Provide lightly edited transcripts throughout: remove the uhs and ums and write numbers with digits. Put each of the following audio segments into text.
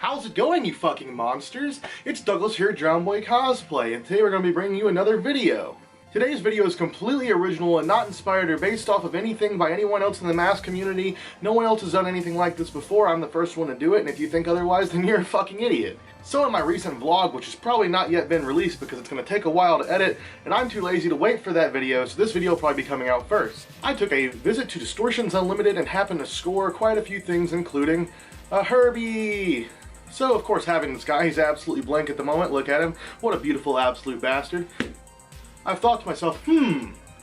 How's it going, you fucking monsters? It's Douglas here, Drowned Boy Cosplay, and today we're going to be bringing you another video. Today's video is completely original and not inspired or based off of anything by anyone else in the mask community. No one else has done anything like this before. I'm the first one to do it, and if you think otherwise, then you're a fucking idiot. So in my recent vlog, which has probably not yet been released because it's going to take a while to edit, and I'm too lazy to wait for that video, so this video will probably be coming out first. I took a visit to Distortions Unlimited and happened to score quite a few things, including a Herbie. So, of course, having this guy, he's absolutely blank at the moment. Look at him. What a beautiful absolute bastard. I've thought to myself,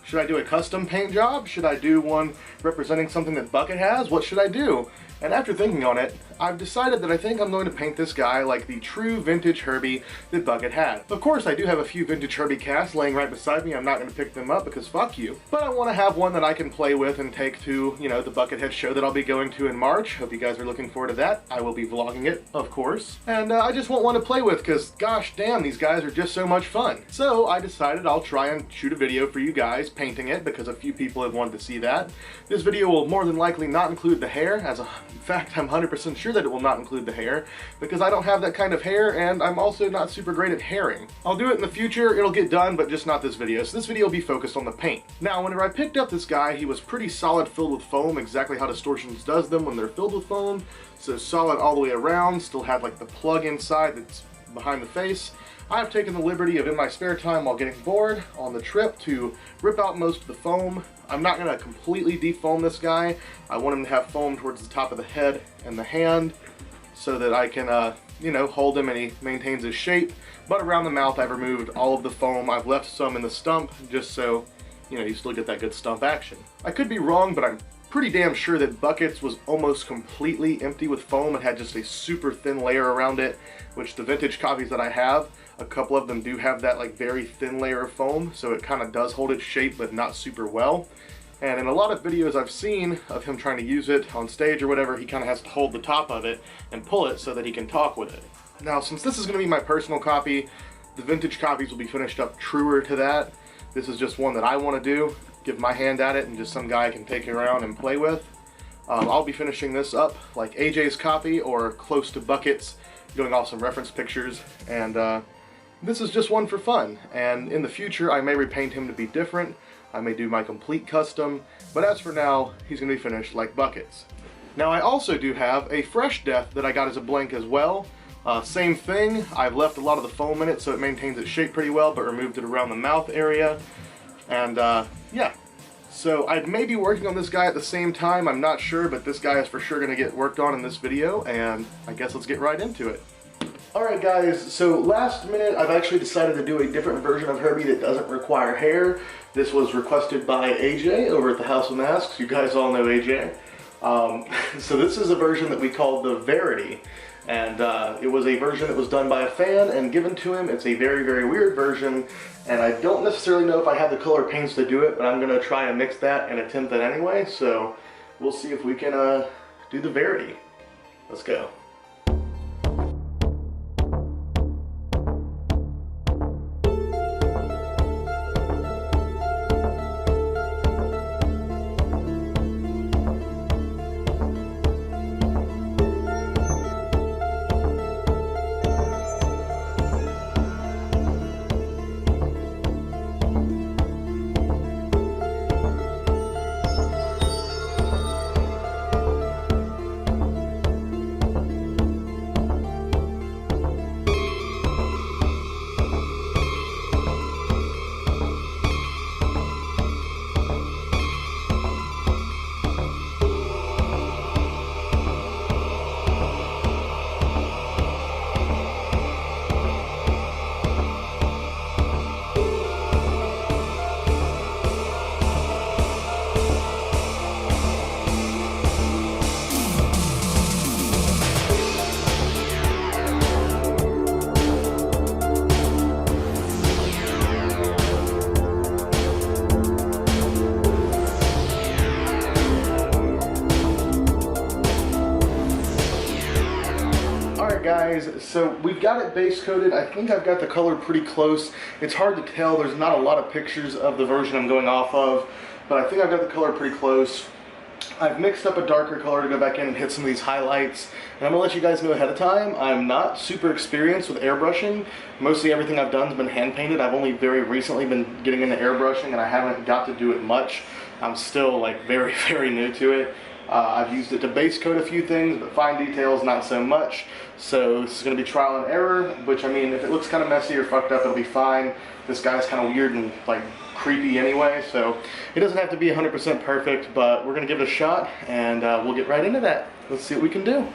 should I do a custom paint job? Should I do one representing something that Bucket has? What should I do? And after thinking on it, I've decided that I think I'm going to paint this guy like the true vintage Herbie that Bucket had. Of course, I do have a few vintage Herbie casts laying right beside me. I'm not going to pick them up because fuck you. But I want to have one that I can play with and take to, you know, the Buckethead show that I'll be going to in March. Hope you guys are looking forward to that. I will be vlogging it, of course. And I just want one to play with because, gosh damn, these guys are just so much fun. So I decided I'll try and shoot a video for you guys painting it because a few people have wanted to see that. This video will more than likely not include the hair. In fact, I'm 100% sure that it will not include the hair because I don't have that kind of hair and I'm also not super great at hairing. I'll do it in the future, it'll get done, but just not this video. So this video will be focused on the paint. Now, whenever I picked up this guy, he was pretty solid filled with foam, exactly how Distortions does them when they're filled with foam. So solid all the way around, still had like the plug inside that's behind the face. I've taken the liberty of, in my spare time while getting bored on the trip, to rip out most of the foam. I'm not going to completely defoam this guy. I want him to have foam towards the top of the head and the hand so that I can, you know, hold him and he maintains his shape. But around the mouth, I've removed all of the foam. I've left some in the stump just so, you know, you still get that good stump action. I could be wrong, but I'm pretty damn sure that Bucket's was almost completely empty with foam. It had just a super thin layer around it, which the vintage copies that I have, a couple of them do have that like very thin layer of foam, so it kind of does hold its shape, but not super well. And in a lot of videos I've seen of him trying to use it on stage or whatever, he kind of has to hold the top of it and pull it so that he can talk with it. Now, since this is going to be my personal copy, the vintage copies will be finished up truer to that. This is just one that I want to do, give my hand at it, and just some guy can take it around and play with. I'll be finishing this up like AJ's copy or close to Bucket's, doing off some reference pictures, and this is just one for fun. And in the future, I may repaint him to be different. I may do my complete custom, but as for now, he's going to be finished like Bucket's. Now, I also do have a fresh death that I got as a blank as well. Same thing, I've left a lot of the foam in it so it maintains its shape pretty well, but removed it around the mouth area. And yeah, so I may be working on this guy at the same time, I'm not sure, but this guy is for sure going to get worked on in this video, and I guess let's get right into it. Alright guys, so last minute I've actually decided to do a different version of Herbie that doesn't require hair. This was requested by AJ over at the House of Masks. You guys all know AJ. So this is a version that we call the Verity. And it was a version that was done by a fan and given to him. It's a very, very weird version, and I don't necessarily know if I have the color paints to do it, but I'm going to try and mix that and attempt that anyway, so we'll see if we can do the Verity. Let's go. Guys, so we've got it base coated. I think I've got the color pretty close. It's hard to tell. There's not a lot of pictures of the version I'm going off of, but I think I've got the color pretty close. I've mixed up a darker color to go back in and hit some of these highlights. And I'm gonna let you guys know ahead of time, I'm not super experienced with airbrushing. Mostly everything I've done has been hand painted. I've only very recently been getting into airbrushing and I haven't got to do it much. I'm still like very, very new to it. I've used it to base coat a few things, but fine details not so much. So this is going to be trial and error, which I mean, if it looks kind of messy or fucked up, it'll be fine. This guy's kind of weird and like creepy anyway, so it doesn't have to be 100% perfect, but we're going to give it a shot and we'll get right into that. Let's see what we can do.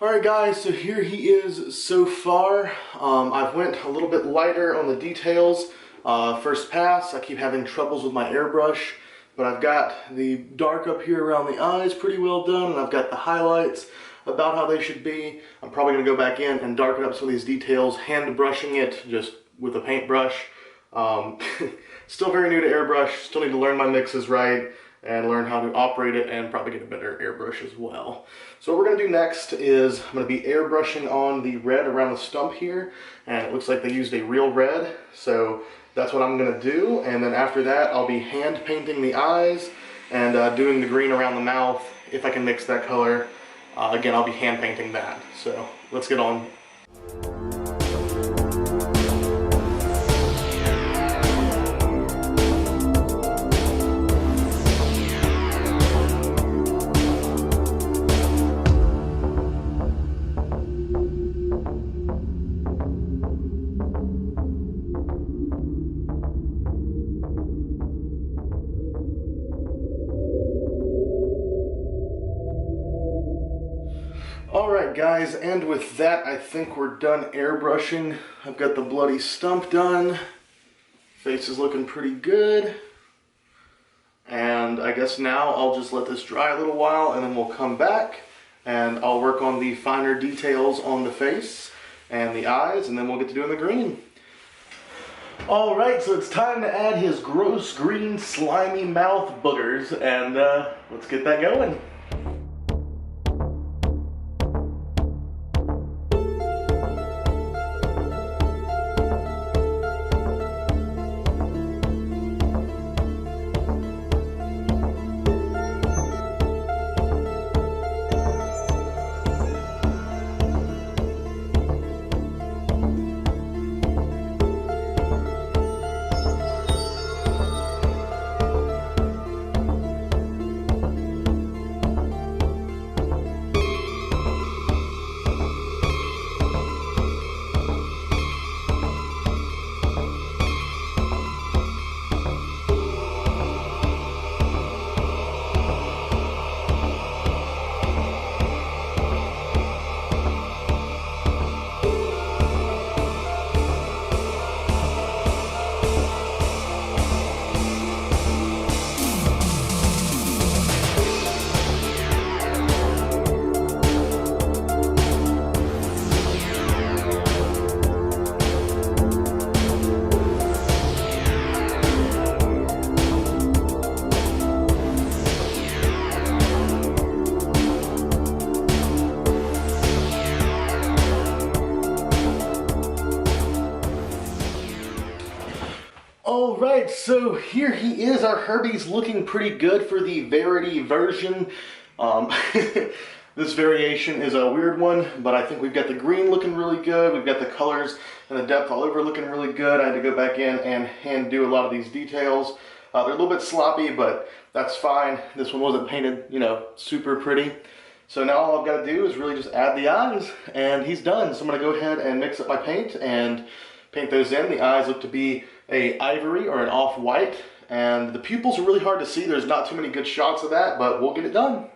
Alright guys, so here he is so far. I've went a little bit lighter on the details. First pass, I keep having troubles with my airbrush, but I've got the dark up here around the eyes pretty well done, and I've got the highlights about how they should be. I'm probably going to go back in and darken up some of these details, hand brushing it just with a paintbrush. Still very new to airbrush, still need to learn my mixes right and learn how to operate it and probably get a better airbrush as well. So what we're going to do next is I'm going to be airbrushing on the red around the stump here, and it looks like they used a real red, so that's what I'm going to do. And then after that I'll be hand painting the eyes and doing the green around the mouth. If I can mix that color, again I'll be hand painting that. So let's get on. Alright guys, and with that I think we're done airbrushing. I've got the bloody stump done. Face is looking pretty good. And I guess now I'll just let this dry a little while and then we'll come back and I'll work on the finer details on the face and the eyes, and then we'll get to doing the green. Alright, so it's time to add his gross green slimy mouth boogers, and let's get that going. Alright, so here he is. Our Herbie's looking pretty good for the Verity version. This variation is a weird one, but I think we've got the green looking really good. We've got the colors and the depth all over looking really good. I had to go back in and hand do a lot of these details. They're a little bit sloppy, but that's fine. This one wasn't painted, you know, super pretty. So now all I've got to do is really just add the eyes, and he's done. So I'm going to go ahead and mix up my paint and paint those in. The eyes look to be a ivory or an off-white, and the pupils are really hard to see. There's not too many good shots of that, but we'll get it done.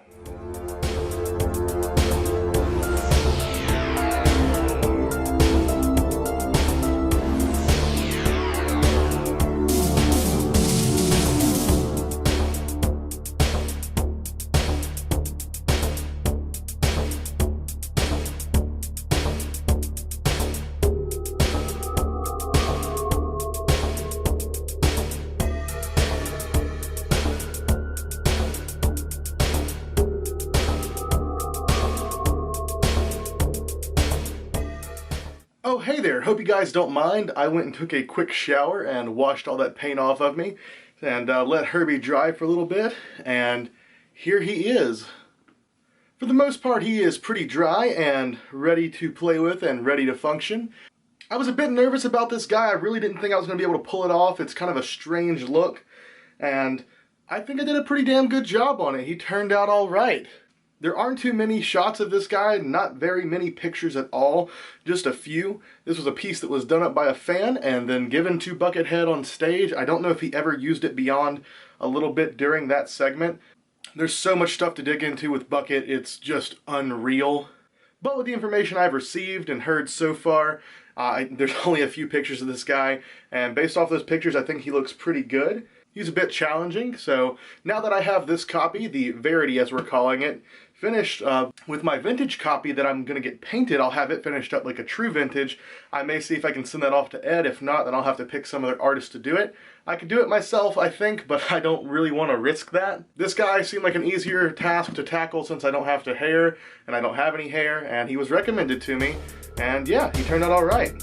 Oh, hey there. Hope you guys don't mind. I went and took a quick shower and washed all that paint off of me and let Herbie dry for a little bit, and here he is. For the most part, he is pretty dry and ready to play with and ready to function. I was a bit nervous about this guy. I really didn't think I was going to be able to pull it off. It's kind of a strange look, and I think I did a pretty damn good job on it. He turned out all right. There aren't too many shots of this guy, not very many pictures at all, just a few. This was a piece that was done up by a fan and then given to Buckethead on stage. I don't know if he ever used it beyond a little bit during that segment. There's so much stuff to dig into with Bucket, it's just unreal. But with the information I've received and heard so far, there's only a few pictures of this guy, and based off those pictures, I think he looks pretty good. He's a bit challenging, so now that I have this copy, the Verity as we're calling it, finished with my vintage copy that I'm going to get painted, I'll have it finished up like a true vintage. I may see if I can send that off to Ed. If not, then I'll have to pick some other artist to do it. I could do it myself, I think, but I don't really want to risk that. This guy seemed like an easier task to tackle since I don't have to hair, and I don't have any hair, and he was recommended to me, and yeah, he turned out all right.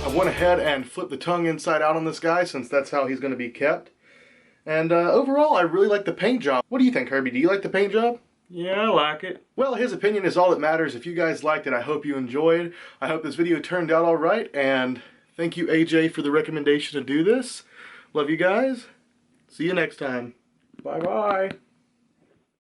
I went ahead and flipped the tongue inside out on this guy since that's how he's going to be kept. And overall, I really like the paint job. What do you think, Herbie? Do you like the paint job? Yeah, I like it. Well, his opinion is all that matters. If you guys liked it, I hope you enjoyed. I hope this video turned out all right. And thank you, AJ, for the recommendation to do this. Love you guys. See you next time. Bye-bye.